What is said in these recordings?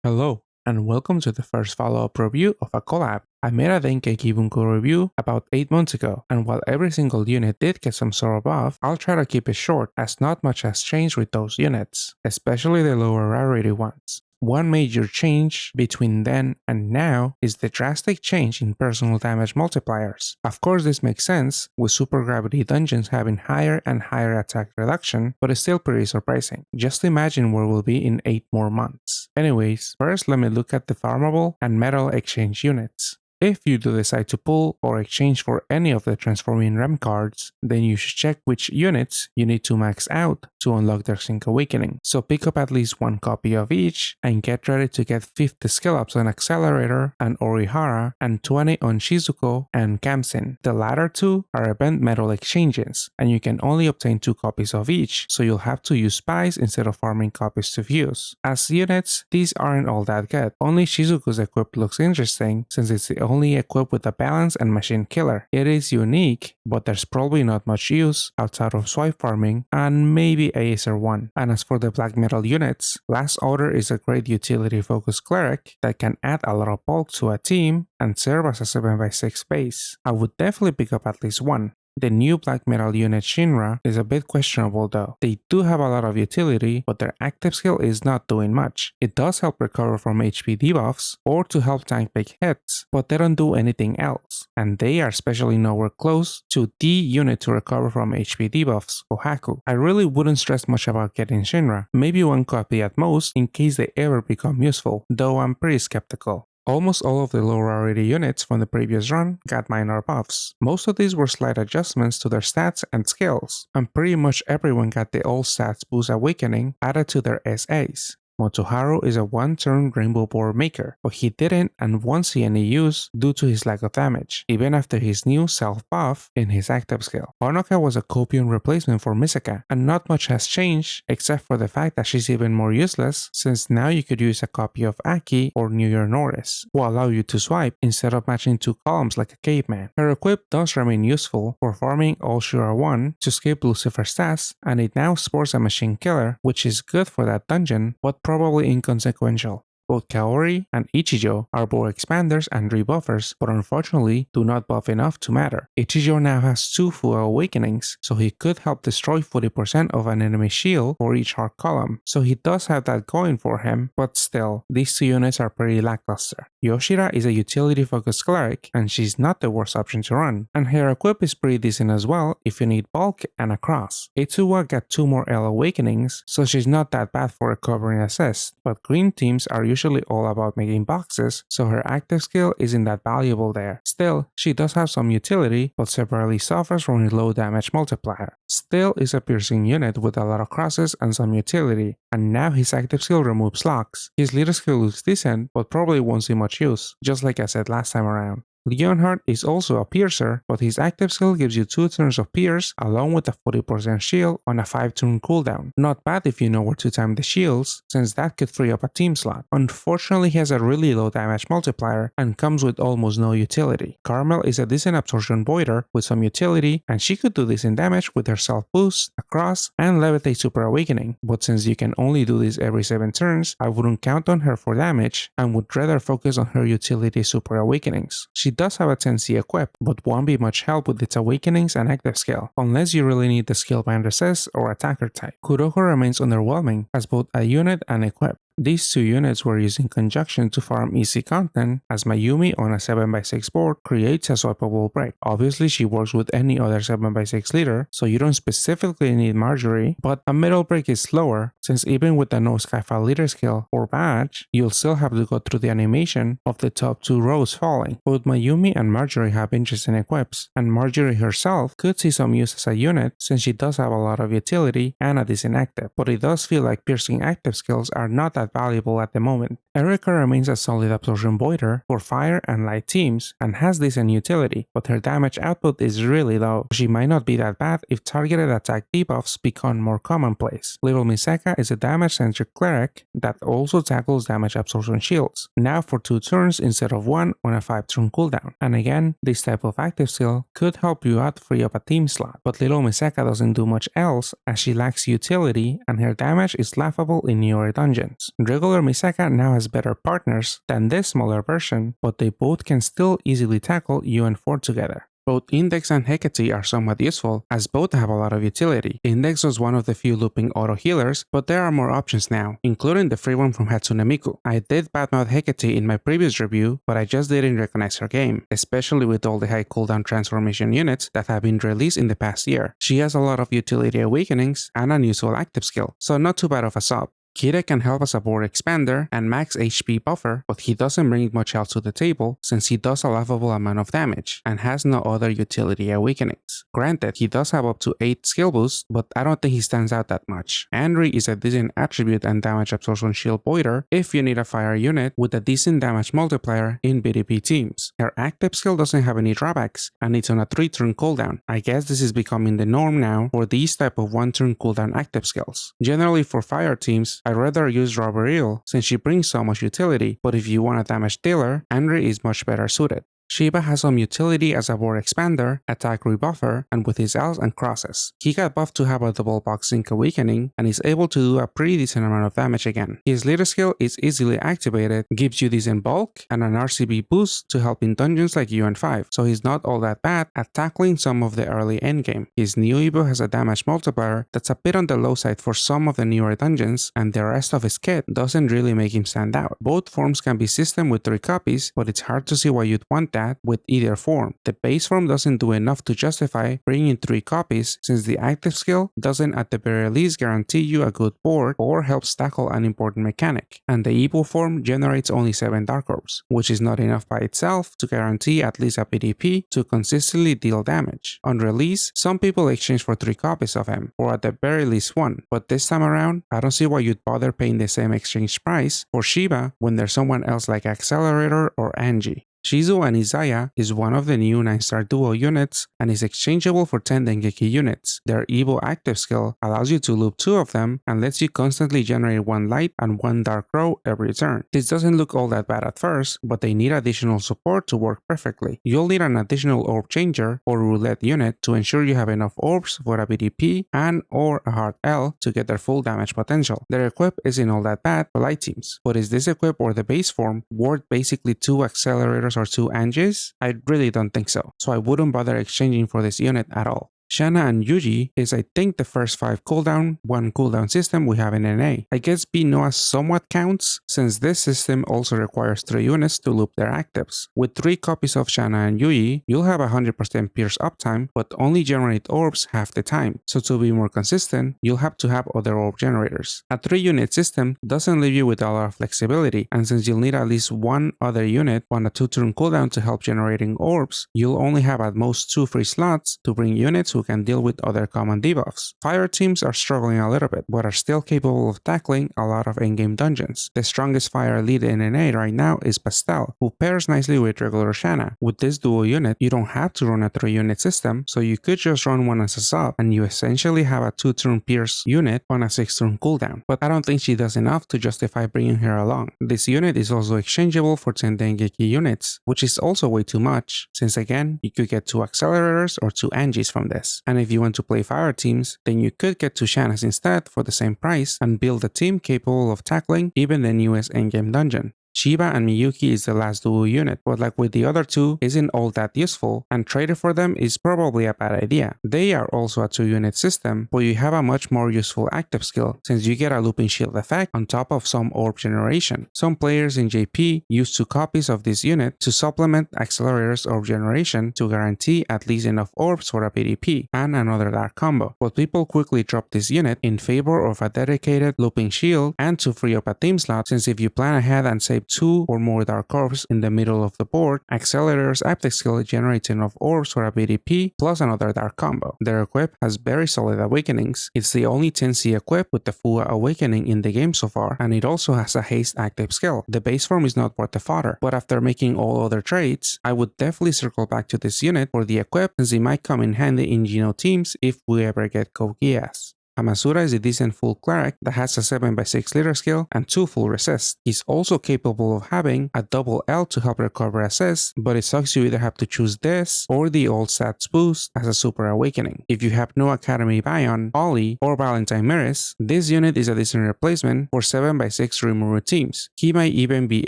Hello, and welcome to the first follow-up review of a collab. I made a Dengeki Bunko review about 8 months ago, and while every single unit did get some sort of buff, I'll try to keep it short as not much has changed with those units, especially the lower rarity ones. One major change between then and now is the drastic change in personal damage multipliers. Of course this makes sense, with super gravity dungeons having higher and higher attack reduction, but it's still pretty surprising. Just imagine where we'll be in 8 more months. Anyways, first let me look at the Farmable and Medal exchange units. If you do decide to pull or exchange for any of the transforming REM cards, then you should check which units you need to max out to unlock their Sync Awakening. So pick up at least one copy of each and get ready to get 50 skill ups on Accelerator and Orihara and 20 on Shizuko and Kamsin. The latter two are event medal exchanges, and you can only obtain 2 copies of each, so you'll have to use spies instead of farming copies to fuse. As units, these aren't all that good. Only Shizuko's equip looks interesting since it's the only equipped with a balance and machine killer. It is unique, but there's probably not much use outside of swipe farming and maybe Acer 1. And as for the black metal units, Last Order is a great utility focused cleric that can add a lot of bulk to a team and serve as a 7x6 base. I would definitely pick up at least one. The new black metal unit Shinra is a bit questionable though. They do have a lot of utility, but their active skill is not doing much. It does help recover from HP debuffs or to help tank big hits, but they don't do anything else. And they are especially nowhere close to the unit to recover from HP debuffs, Ohaku. I really wouldn't stress much about getting Shinra, maybe one copy at most in case they ever become useful, though I'm pretty skeptical. Almost all of the low rarity units from the previous run got minor buffs. Most of these were slight adjustments to their stats and skills, and pretty much everyone got the all stats boost awakening added to their SAs. Motoharu is a one-turn Rainbow Board maker, but he didn't and won't see any use due to his lack of damage, even after his new self-buff in his active skill. Honoka was a copium replacement for Misaka, and not much has changed except for the fact that she's even more useless since now you could use a copy of Aki or New Year Norris, who allow you to swipe instead of matching 2 columns like a caveman. Her equip does remain useful for farming all Shura 1 to skip Lucifer stats, and it now sports a machine killer, which is good for that dungeon, but probably inconsequential. Both Kaori and Ichijo are both expanders and rebuffers, but unfortunately do not buff enough to matter. Ichijo now has 2 full awakenings, so he could help destroy 40% of an enemy shield for each hard column, so he does have that going for him, but still, these 2 units are pretty lackluster. Yoshida is a utility focused cleric, and she's not the worst option to run, and her equip is pretty decent as well if you need bulk and a cross. Itsuwa got 2 more L awakenings, so she's not that bad for recovering assist, but green teams are usually all about making boxes, so her active skill isn't that valuable there. Still, she does have some utility, but severely suffers from a low damage multiplier. Still is a piercing unit with a lot of crosses and some utility, and now his active skill removes locks. His leader skill looks decent, but probably won't see much use, just like I said last time around. Leonhardt is also a piercer, but his active skill gives you 2 turns of pierce along with a 40% shield on a 5-turn cooldown. Not bad if you know where to time the shields, since that could free up a team slot. Unfortunately, he has a really low damage multiplier and comes with almost no utility. Carmel is a decent absorption voider with some utility, and she could do decent damage with her self boost, a cross, and levitate super awakening, but since you can only do this every 7 turns, I wouldn't count on her for damage and would rather focus on her utility super awakenings. She does have a 10C equip, but won't be much help with its awakenings and active skill, unless you really need the skillbind resist or attacker type. Kuroko remains underwhelming as both a unit and equip. These 2 units were used in conjunction to farm easy content, as Mayumi on a 7x6 board creates a swipeable break. Obviously she works with any other 7x6 leader, so you don't specifically need Marjorie, but a middle break is slower, since even with the no Skyfall leader skill or badge, you'll still have to go through the animation of the top 2 rows falling. Both Mayumi and Marjorie have interesting equips, and Marjorie herself could see some use as a unit since she does have a lot of utility and a decent active, but it does feel like piercing active skills are not that valuable at the moment. Erika remains a solid absorption voider for fire and light teams and has decent utility, but her damage output is really low. She might not be that bad if targeted attack debuffs become more commonplace. Little Misaka is a damage-centric cleric that also tackles damage absorption shields, now for 2 turns instead of 1 on a 5-turn cooldown. And again, this type of active skill could help you out free up a team slot, but Little Misaka doesn't do much else as she lacks utility and her damage is laughable in newer dungeons. Regular Misaka now has better partners than this smaller version, but they both can still easily tackle UN4 together. Both Index and Hecate are somewhat useful, as both have a lot of utility. Index was one of the few looping auto healers, but there are more options now, including the free one from Hatsune Miku. I did badmouth Hecate in my previous review, but I just didn't recognize her game, especially with all the high cooldown transformation units that have been released in the past year. She has a lot of utility awakenings and an useful active skill, so not too bad of a sub. Kira can help as a board expander and max HP buffer, but he doesn't bring much else to the table since he does a laughable amount of damage and has no other utility awakenings. Granted, he does have up to 8 skill boosts, but I don't think he stands out that much. Henry is a decent attribute and damage absorption shield voider if you need a fire unit with a decent damage multiplier in BDP teams. Her active skill doesn't have any drawbacks and it's on a 3-turn cooldown. I guess this is becoming the norm now for these type of 1-turn cooldown active skills. Generally for fire teams, I'd rather use Robberyl since she brings so much utility, but if you want a damage dealer, Henry is much better suited. Shiba has some utility as a board expander, attack rebuffer, and with his L's and crosses. He got buffed to have a double box sync awakening and is able to do a pretty decent amount of damage again. His leader skill is easily activated, gives you decent bulk, and an RCB boost to help in dungeons like UN5, so he's not all that bad at tackling some of the early endgame. His new Evo has a damage multiplier that's a bit on the low side for some of the newer dungeons, and the rest of his kit doesn't really make him stand out. Both forms can be system with 3 copies, but it's hard to see why you'd want that with either form. The base form doesn't do enough to justify bringing 3 copies since the active skill doesn't at the very least guarantee you a good board or helps tackle an important mechanic, and the Evo form generates only 7 Dark Orbs, which is not enough by itself to guarantee at least a BDP to consistently deal damage. On release, some people exchange for 3 copies of him, or at the very least 1, but this time around, I don't see why you'd bother paying the same exchange price for Shiba when there's someone else like Accelerator or Angie. Shizuo and Izaya is one of the new 9-star duo units and is exchangeable for 10 Dengeki units. Their Evo active skill allows you to loop 2 of them and lets you constantly generate 1 light and 1 dark row every turn. This doesn't look all that bad at first, but they need additional support to work perfectly. You'll need an additional orb changer or roulette unit to ensure you have enough orbs for a BDP and or a hard L to get their full damage potential. Their equip isn't all that bad for light teams, but is this equip or the base form worth basically 2 accelerators or 2 Anges? I really don't think so I wouldn't bother exchanging for this unit at all. Shana and Yuji is I think the first 5 cooldown, 1 cooldown system we have in NA. I guess Binoa somewhat counts since this system also requires 3 units to loop their actives. With 3 copies of Shana and Yuji, you'll have 100% pierce uptime but only generate orbs half the time, so to be more consistent, you'll have to have other orb generators. A 3 unit system doesn't leave you with a lot of flexibility, and since you'll need at least 1 other unit on a 2-turn cooldown to help generating orbs, you'll only have at most 2 free slots to bring units who can deal with other common debuffs. Fire teams are struggling a little bit, but are still capable of tackling a lot of endgame dungeons. The strongest fire lead in NA right now is Pastel, who pairs nicely with regular Shana. With this duo unit, you don't have to run a 3-unit system, so you could just run one as a sub, and you essentially have a 2-turn pierce unit on a 6-turn cooldown. But I don't think she does enough to justify bringing her along. This unit is also exchangeable for 10 Dengeki units, which is also way too much, since again, you could get 2 accelerators or 2 Angies from this. And if you want to play fire teams, then you could get 2 Shanas instead for the same price and build a team capable of tackling even the newest endgame dungeon. Shiba and Miyuki is the last duo unit, but like with the other 2, isn't all that useful, and trading for them is probably a bad idea. They are also a 2-unit system, but you have a much more useful active skill, since you get a looping shield effect on top of some orb generation. Some players in JP use 2 copies of this unit to supplement Accelerator's orb generation to guarantee at least enough orbs for a BDP and another dark combo, but people quickly drop this unit in favor of a dedicated looping shield and to free up a team slot, since if you plan ahead and save 2 or more dark orbs in the middle of the board, Accelerator's active skill generates enough orbs for a BDP plus another dark combo. Their equip has very solid awakenings. It's the only 10C equip with the full awakening in the game so far, and it also has a haste active skill. The base form is not worth the fodder, but after making all other trades, I would definitely circle back to this unit for the equip since it might come in handy in Geno teams if we ever get Kogias. Hamazura is a decent full cleric that has a 7x6 leader skill and 2 full resist. He's also capable of having a double L to help recover assist, but it sucks you either have to choose this or the old stats boost as a super awakening. If you have no Academy Bion, Ollie, or Valentine Miris, this unit is a decent replacement for 7x6 remover teams. He might even be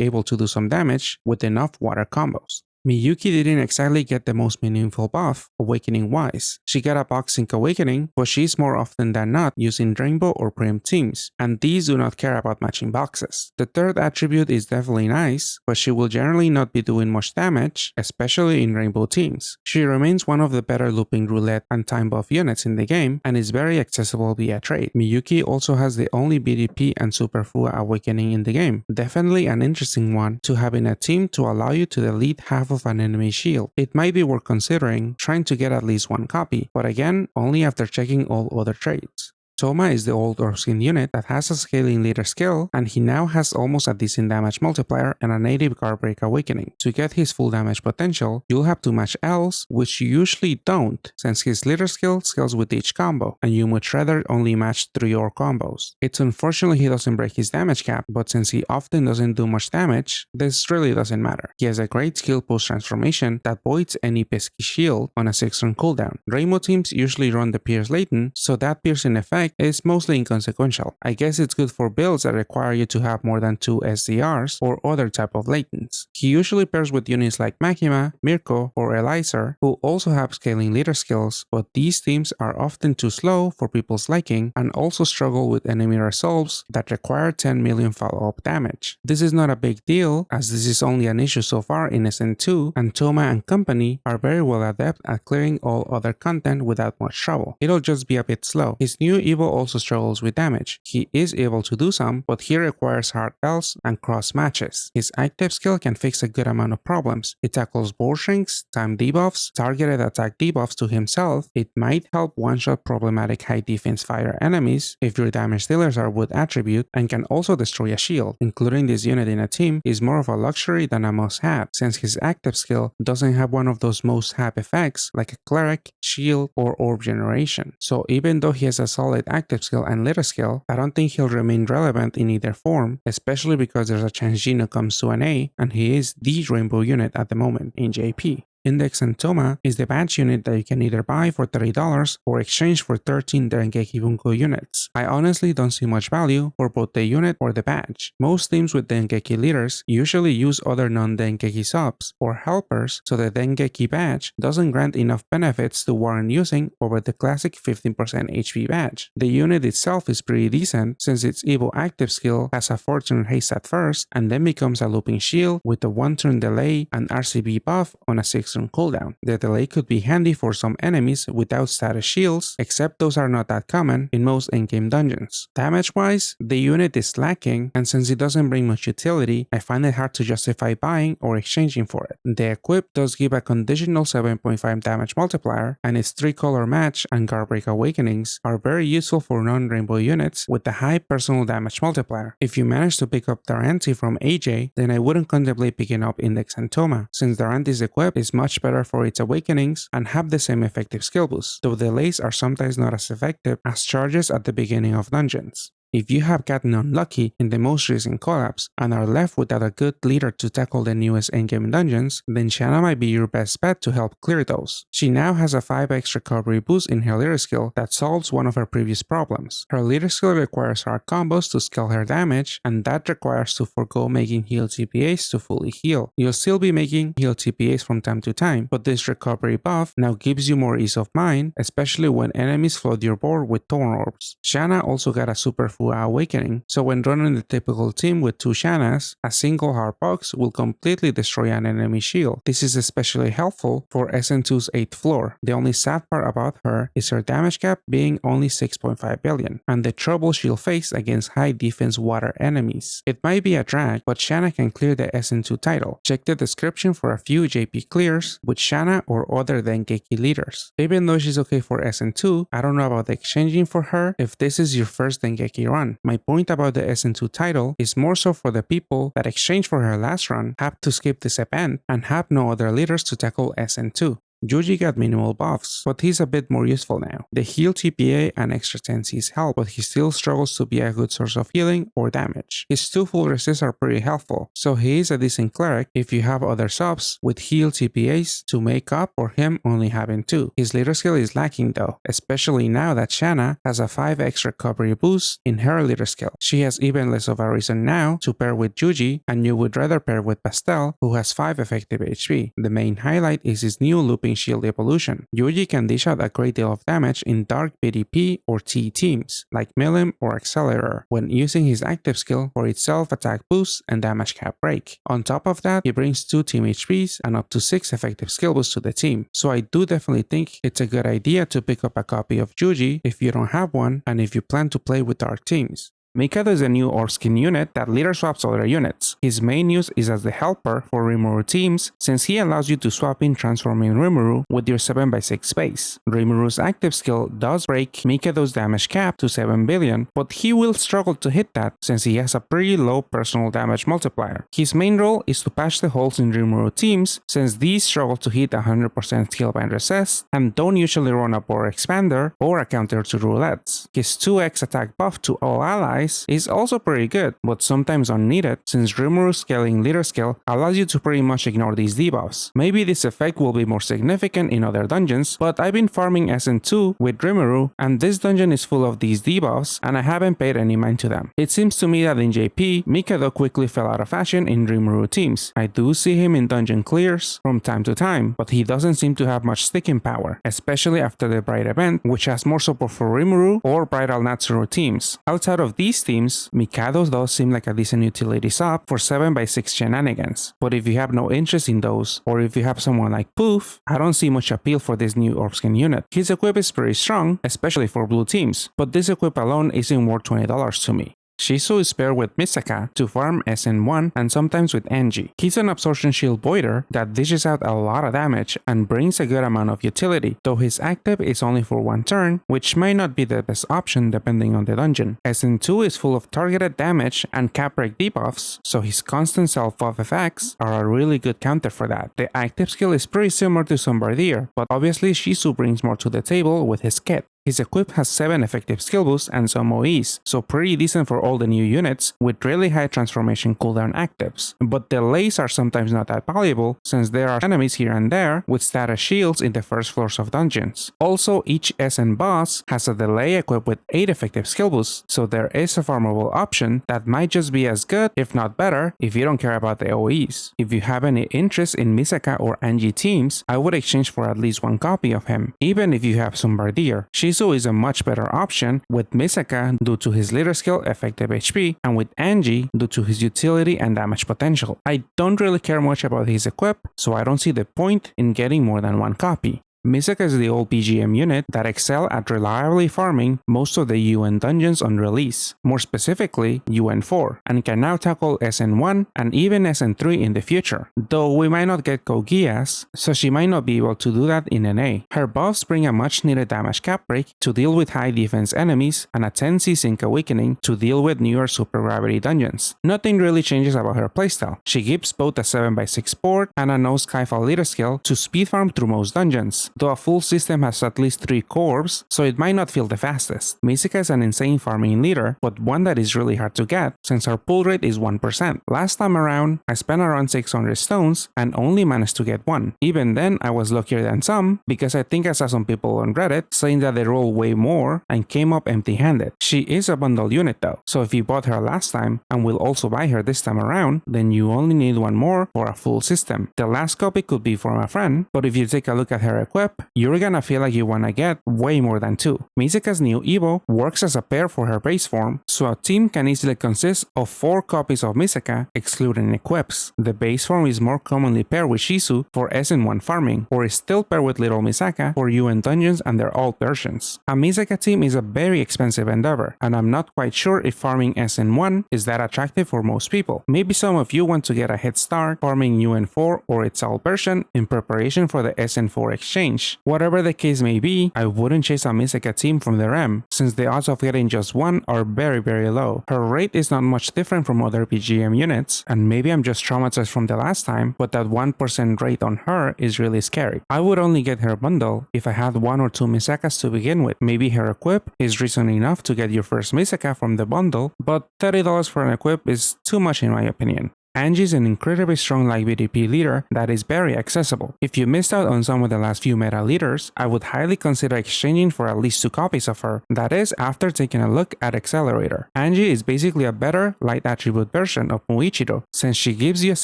able to do some damage with enough water combos. Miyuki didn't exactly get the most meaningful buff, awakening-wise. She got a box sync awakening, but she's more often than not using Rainbow or Prim teams, and these do not care about matching boxes. The third attribute is definitely nice, but she will generally not be doing much damage, especially in Rainbow teams. She remains one of the better looping roulette and time buff units in the game, and is very accessible via trade. Miyuki also has the only BDP and Super Fua awakening in the game. Definitely an interesting one to have in a team to allow you to delete half of an enemy shield. It might be worth considering trying to get at least one copy, but again, only after checking all other trades. Touma is the old Orpskin unit that has a scaling leader skill, and he now has almost a decent damage multiplier and a native guard break awakening. To get his full damage potential, you'll have to match L's, which you usually don't, since his leader skill scales with each combo, and you much rather only match 3 or combos. It's unfortunately he doesn't break his damage cap, but since he often doesn't do much damage, this really doesn't matter. He has a great skill post transformation that voids any pesky shield on a 6-turn cooldown. Rainbow teams usually run the Pierce Latent, so that piercing effect is mostly inconsequential. I guess it's good for builds that require you to have more than 2 SDRs or other type of latents. He usually pairs with units like Makima, Mirko, or Elixir, who also have scaling leader skills, but these teams are often too slow for people's liking and also struggle with enemy resolves that require 10 million follow-up damage. This is not a big deal, as this is only an issue so far in SN2, and Touma and company are very well adept at clearing all other content without much trouble. It'll just be a bit slow. His new Evo also struggles with damage. He is able to do some, but he requires hard L's and cross matches. His active skill can fix a good amount of problems. It tackles board shrinks, time debuffs, targeted attack debuffs to himself. It might help one-shot problematic high defense fire enemies if your damage dealers are wood attribute, and can also destroy a shield. Including this unit in a team is more of a luxury than a must-have, since his active skill doesn't have one of those must-have effects like a cleric, shield, or orb generation. So even though he has a solid active skill and leader skill, I don't think he'll remain relevant in either form, especially because there's a chance Gino comes to an A, and he is the Rainbow unit at the moment in JP. Index and Touma is the badge unit that you can either buy for $30 or exchange for 13 Dengeki Bunko units. I honestly don't see much value for both the unit or the badge. Most teams with Dengeki leaders usually use other non-Dengeki subs or helpers, so the Dengeki badge doesn't grant enough benefits to warrant using over the classic 15% HP badge. The unit itself is pretty decent since its Evo active skill has a 4-turn haste at first and then becomes a looping shield with a 1-turn delay and RCB buff on a 6-turn cooldown. The delay could be handy for some enemies without status shields, except those are not that common in most in-game dungeons. Damage-wise, the unit is lacking, and since it doesn't bring much utility, I find it hard to justify buying or exchanging for it. The equip does give a conditional 7.5 damage multiplier, and its 3-color match and guard break awakenings are very useful for non-rainbow units with the high personal damage multiplier. If you manage to pick up Daranti from AJ, then I wouldn't contemplate picking up Index and Touma, since Daranti's equip is much better for its awakenings and have the same effective skill boost, though delays are sometimes not as effective as charges at the beginning of dungeons. If you have gotten unlucky in the most recent collabs and are left without a good leader to tackle the newest endgame dungeons, then Shana might be your best bet to help clear those. She now has a 5x recovery boost in her leader skill that solves one of her previous problems. Her leader skill requires hard combos to scale her damage, and that requires to forego making heal TPAs to fully heal. You'll still be making heal TPAs from time to time, but this recovery buff now gives you more ease of mind, especially when enemies flood your board with Thorn Orbs. Shana also got a super Fua awakening, so when running the typical team with 2 Shanas, a single hard box will completely destroy an enemy shield. This is especially helpful for SN2's 8th floor. The only sad part about her is her damage cap being only 6.5 billion, and the trouble she'll face against high defense water enemies. It might be a drag, but Shana can clear the SN2 title. Check the description for a few JP clears with Shana or other Dengeki leaders. Even though she's okay for SN2, I don't know about exchanging for her if this is your first Dengeki run. My point about the SN2 title is more so for the people that exchange for her last run, have to skip this event, and have no other leaders to tackle SN2. Yuji got minimal buffs, but he's a bit more useful now. The heal TPA and extra 10Cs help, but he still struggles to be a good source of healing or damage. His 2 full resists are pretty helpful, so he is a decent cleric if you have other subs with heal TPAs to make up for him only having 2. His leader skill is lacking though, especially now that Shana has a 5 extra recovery boost in her leader skill. She has even less of a reason now to pair with Yuji, and you would rather pair with Pastel, who has 5 effective HP. The main highlight is his new looping shield evolution. Yuji can dish out a great deal of damage in dark PvP or T teams, like Milim or Accelerator, when using his active skill for its self-attack boost and damage cap break. On top of that, he brings 2 team HPs and up to 6 effective skill boosts to the team, so I do definitely think it's a good idea to pick up a copy of Yuji if you don't have one and if you plan to play with dark teams. Mikado is a new orb skin unit that leader swaps other units. His main use is as the helper for Rimuru teams, since he allows you to swap in transforming Rimuru with your 7x6 base. Rimuru's active skill does break Mikado's damage cap to 7 billion, but he will struggle to hit that since he has a pretty low personal damage multiplier. His main role is to patch the holes in Rimuru teams, since these struggle to hit 100% skillbind resist and don't usually run a bore expander or a counter to roulettes. His 2x attack buff to all allies is also pretty good, but sometimes unneeded since Rimuru's scaling leader skill allows you to pretty much ignore these debuffs. Maybe this effect will be more significant in other dungeons, but I've been farming SN2 with Rimuru and this dungeon is full of these debuffs and I haven't paid any mind to them. It seems to me that in JP, Mikado quickly fell out of fashion in Rimuru teams. I do see him in dungeon clears from time to time, but he doesn't seem to have much sticking power, especially after the Bright event, which has more support for Rimuru or Bridal Natsuru teams. Outside of these teams, Mikado does seem like a decent utility sub for 7x6 shenanigans, but if you have no interest in those, or if you have someone like Poof, I don't see much appeal for this new orb skin unit. His equip is pretty strong, especially for blue teams, but this equip alone isn't worth $20 to me. Shizuo is paired with Misaka to farm SN1 and sometimes with Angie. He's an absorption shield voider that dishes out a lot of damage and brings a good amount of utility, though his active is only for 1 turn, which might not be the best option depending on the dungeon. SN2 is full of targeted damage and cap break debuffs, so his constant self-buff effects are a really good counter for that. The active skill is pretty similar to Bombardier, but obviously Shizuo brings more to the table with his kit. His equip has 7 effective skill boosts and some OEs, so pretty decent for all the new units with really high transformation cooldown actives. But delays are sometimes not that valuable since there are enemies here and there with status shields in the first floors of dungeons. Also, each SN boss has a delay equipped with 8 effective skill boosts, so there is a farmable option that might just be as good, if not better, if you don't care about the OEs. If you have any interest in Misaka or Angie teams, I would exchange for at least 1 copy of him, even if you have Bombardier. Shizuo is a much better option with Misaka due to his leader skill, effective HP, and with Angie due to his utility and damage potential. I don't really care much about his equip, so I don't see the point in getting more than 1 copy. Misaka is the old BGM unit that excel at reliably farming most of the UN dungeons on release, more specifically UN4, and can now tackle SN1 and even SN3 in the future, though we might not get Kogias, so she might not be able to do that in NA. Her buffs bring a much needed damage cap break to deal with high defense enemies and a 10C Sync Awakening to deal with newer super gravity dungeons. Nothing really changes about her playstyle. She gives both a 7x6 board and a no Skyfall leader skill to speed farm through most dungeons, though a full system has at least 3 cores, so it might not feel the fastest. Misaka is an insane farming leader, but one that is really hard to get since her pull rate is 1%. Last time around, I spent around 600 stones and only managed to get 1. Even then, I was luckier than some because I think I saw some people on Reddit saying that they roll way more and came up empty-handed. She is a bundle unit though, so if you bought her last time and will also buy her this time around, then you only need 1 more for a full system. The last copy could be from a friend, but if you take a look at her equip, you're gonna feel like you wanna get way more than 2. Misaka's new Evo works as a pair for her base form, so a team can easily consist of 4 copies of Misaka, excluding equips. The base form is more commonly paired with Shizu for SN1 farming, or is still paired with Little Misaka for UN dungeons and their old versions. A Misaka team is a very expensive endeavor, and I'm not quite sure if farming SN1 is that attractive for most people. Maybe some of you want to get a head start farming UN4 or its old version in preparation for the SN4 exchange, exchange. Whatever the case may be, I wouldn't chase a Misaka team from the REM, since the odds of getting just one are very low. Her rate is not much different from other PGM units, and maybe I'm just traumatized from the last time, but that 1% rate on her is really scary. I would only get her bundle if I had 1 or 2 Misakas to begin with. Maybe her equip is reason enough to get your first Misaka from the bundle, but $30 for an equip is too much in my opinion. Angie is an incredibly strong light BDP leader that is very accessible. If you missed out on some of the last few meta leaders, I would highly consider exchanging for at least 2 copies of her, that is, after taking a look at Accelerator. Angie is basically a better light attribute version of Muichiro, since she gives you a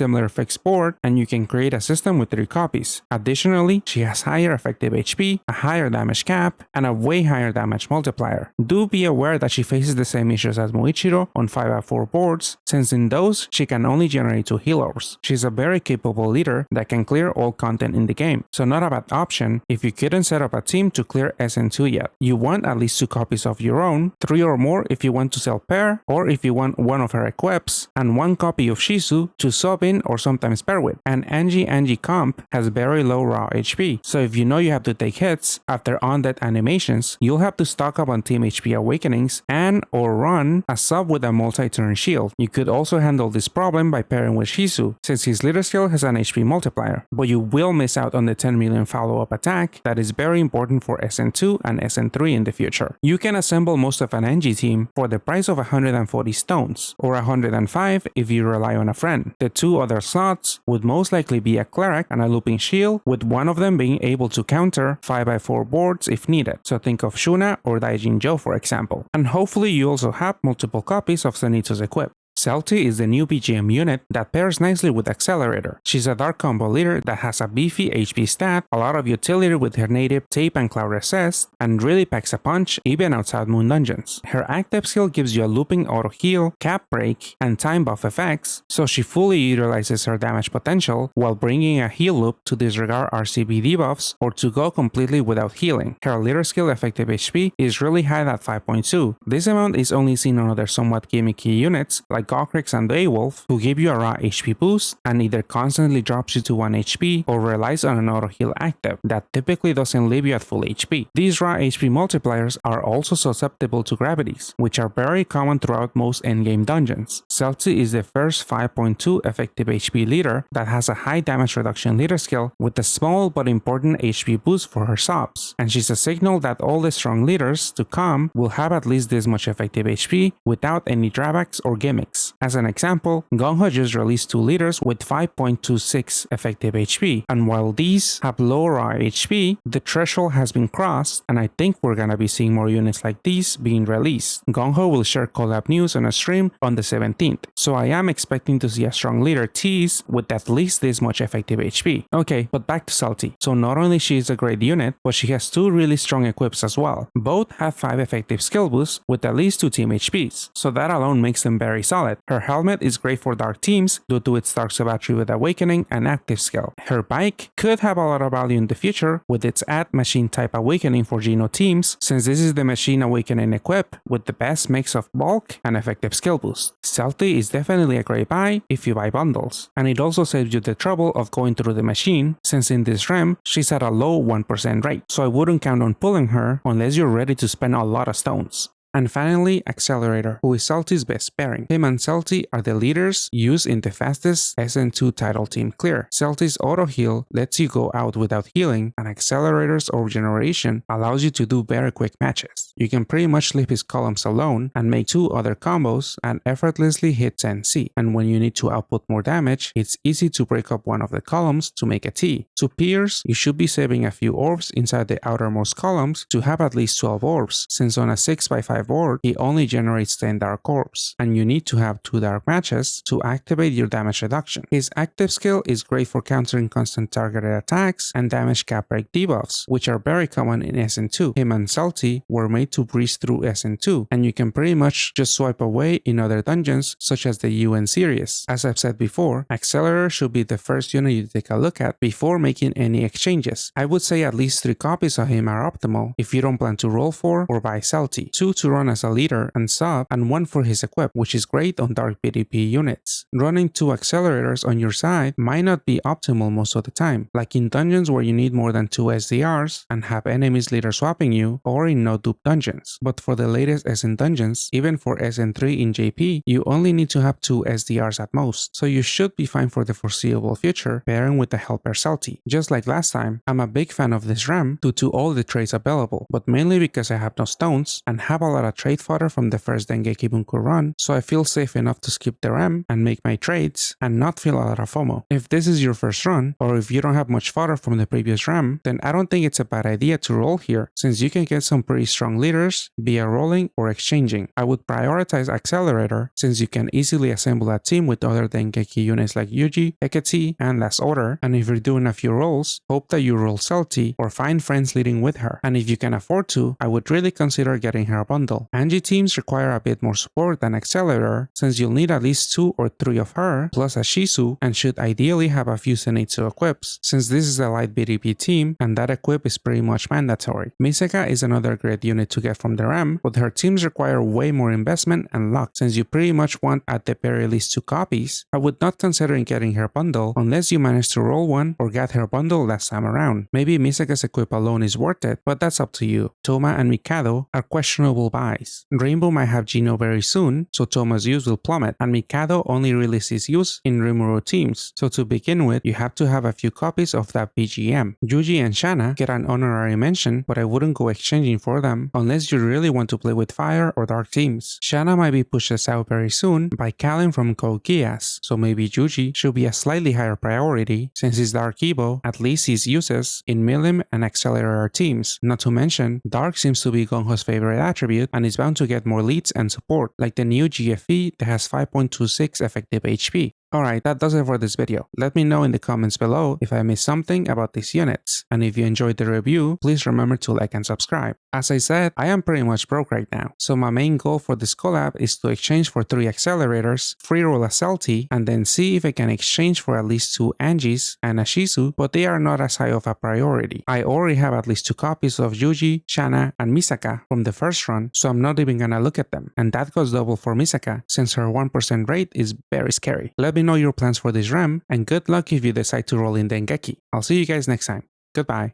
similar fixed board and you can create a system with 3 copies. Additionally, she has higher effective HP, a higher damage cap, and a way higher damage multiplier. Do be aware that she faces the same issues as Muichiro on 5x4 boards, since in those, she can only generate 2 healers. She's a very capable leader that can clear all content in the game, so not a bad option if you couldn't set up a team to clear SN2 yet. You want at least 2 copies of your own, 3 or more if you want to sell pair, or if you want one of her equips, and 1 copy of Shizu to sub in or sometimes pair with. And Angie comp has very low raw HP, so if you know you have to take hits after undead animations, you'll have to stock up on team HP awakenings and or run a sub with a multi-turn shield. You could also handle this problem by pairing with Shizu, since his leader skill has an HP multiplier, but you will miss out on the 10 million follow-up attack that is very important for SN2 and SN3 in the future. You can assemble most of an Angie team for the price of 140 stones, or 105 if you rely on a friend. The 2 other slots would most likely be a cleric and a looping shield, with one of them being able to counter 5x4 boards if needed, so think of Shuna or Daijin Joe for example. And hopefully you also have multiple copies of Zenitsu's equip. Celty is the new BGM unit that pairs nicely with Accelerator. She's a dark combo leader that has a beefy HP stat, a lot of utility with her native tape and cloud resist, and really packs a punch even outside moon dungeons. Her active skill gives you a looping auto heal, cap break, and time buff effects, so she fully utilizes her damage potential while bringing a heal loop to disregard RCB debuffs or to go completely without healing. Her leader skill effective HP is really high at 5.2. This amount is only seen on other somewhat gimmicky units like Gokrix and Daewolf, who give you a raw HP boost and either constantly drops you to 1 HP or relies on an auto heal active that typically doesn't leave you at full HP. These raw HP multipliers are also susceptible to gravities, which are very common throughout most endgame dungeons. Celty is the first 5.2 effective HP leader that has a high damage reduction leader skill with a small but important HP boost for her subs, and she's a signal that all the strong leaders to come will have at least this much effective HP without any drawbacks or gimmicks. As an example, Gonho just released 2 leaders with 5.26 effective HP, and while these have low raw HP, the threshold has been crossed, and I think we're gonna be seeing more units like these being released. Gonho will share collab news on a stream on the 17th, so I am expecting to see a strong leader tease with at least this much effective HP. Okay, but back to Celty. So not only she is a great unit, but she has 2 really strong equips as well. Both have 5 effective skill boosts with at least 2 team HPs, so that alone makes them very solid. Her helmet is great for dark teams due to its dark sub-attribute awakening and active skill. Her bike could have a lot of value in the future with its add machine type awakening for Geno teams, since this is the machine awakening equip with the best mix of bulk and effective skill boost. Celty is definitely a great buy if you buy bundles, and it also saves you the trouble of going through the machine, since in this REM she's at a low 1% rate, so I wouldn't count on pulling her unless you're ready to spend a lot of stones. And finally, Accelerator, who is Celty's best pairing. Him and Celty are the leaders used in the fastest SN2 title team clear. Celty's auto heal lets you go out without healing, and Accelerator's regeneration allows you to do very quick matches. You can pretty much leave his columns alone and make 2 other combos and effortlessly hit 10C. And when you need to output more damage, it's easy to break up one of the columns to make a T. To pierce, you should be saving a few orbs inside the outermost columns to have at least 12 orbs, since on a 6x5 board, he only generates 10 dark orbs, and you need to have 2 dark matches to activate your damage reduction. His active skill is great for countering constant targeted attacks and damage cap break debuffs, which are very common in SN2. Him and Celty were made to breeze through SN2, and you can pretty much just swipe away in other dungeons such as the UN series. As I've said before, Accelerator should be the first unit you take a look at before making any exchanges. I would say at least 3 copies of him are optimal if you don't plan to roll for or buy Celty. 2 to run as a leader and sub, and 1 for his equip, which is great on dark PvP units. Running 2 accelerators on your side might not be optimal most of the time, like in dungeons where you need more than 2 SDRs and have enemies leader swapping you, or in no dupe dungeons. But for the latest SN dungeons, even for SN3 in JP, you only need to have 2 SDRs at most, so you should be fine for the foreseeable future pairing with the helper Celty. Just like last time, I'm a big fan of this REM due to all the trades available, but mainly because I have no stones and have a lot of trade fodder from the first Dengeki Bunko run, so I feel safe enough to skip the REM and make my trades and not feel a lot of FOMO. If this is your first run, or if you don't have much fodder from the previous REM, then I don't think it's a bad idea to roll here, since you can get some pretty strong leaders via rolling or exchanging. I would prioritize Accelerator, since you can easily assemble a team with other Dengeki units like Yuji, Hecate, and Last Order, and if you're doing a few rolls, hope that you roll Celty or find friends leading with her. And if you can afford to, I would really consider getting her a bundle. Angie teams require a bit more support than Accelerator, since you'll need at least 2 or 3 of her, plus a Shizu, and should ideally have a few Zenitsu equips, since this is a light BDP team, and that equip is pretty much mandatory. Misaka is another great unit to get from the REM, but her teams require way more investment and luck, since you pretty much want at the very least 2 copies. I would not consider getting her bundle unless you manage to roll one or get her bundle last time around. Maybe Misaka's equip alone is worth it, but that's up to you. Touma and Mikado are questionable buys. Rainbow might have Geno very soon, so Touma's use will plummet, and Mikado only releases use in Rimuru teams, so to begin with, you have to have a few copies of that BGM. Yuji and Shana get an honorary mention, but I wouldn't go exchanging for them unless you really want to play with fire or dark teams. Shana might be pushed out very soon by Kalin from Code Geass, so maybe Yuji should be a slightly higher priority since his Dark Evo at least sees uses in Milim and Accelerator teams. Not to mention, Dark seems to be Gonho's favorite attribute and is bound to get more leads and support, like the new GFE that has 5.26 effective HP. Alright, that does it for this video. Let me know in the comments below if I missed something about these units. And if you enjoyed the review, please remember to like and subscribe. As I said, I am pretty much broke right now, so my main goal for this collab is to exchange for 3 accelerators, free roll a Celty, and then see if I can exchange for at least 2 Angies and a Shizu, but they are not as high of a priority. I already have at least 2 copies of Yuji, Shana, and Misaka from the first run, so I'm not even gonna look at them. And that goes double for Misaka, since her 1% rate is very scary. Let me know your plans for this REM, and good luck if you decide to roll in Dengeki. I'll see you guys next time. Goodbye.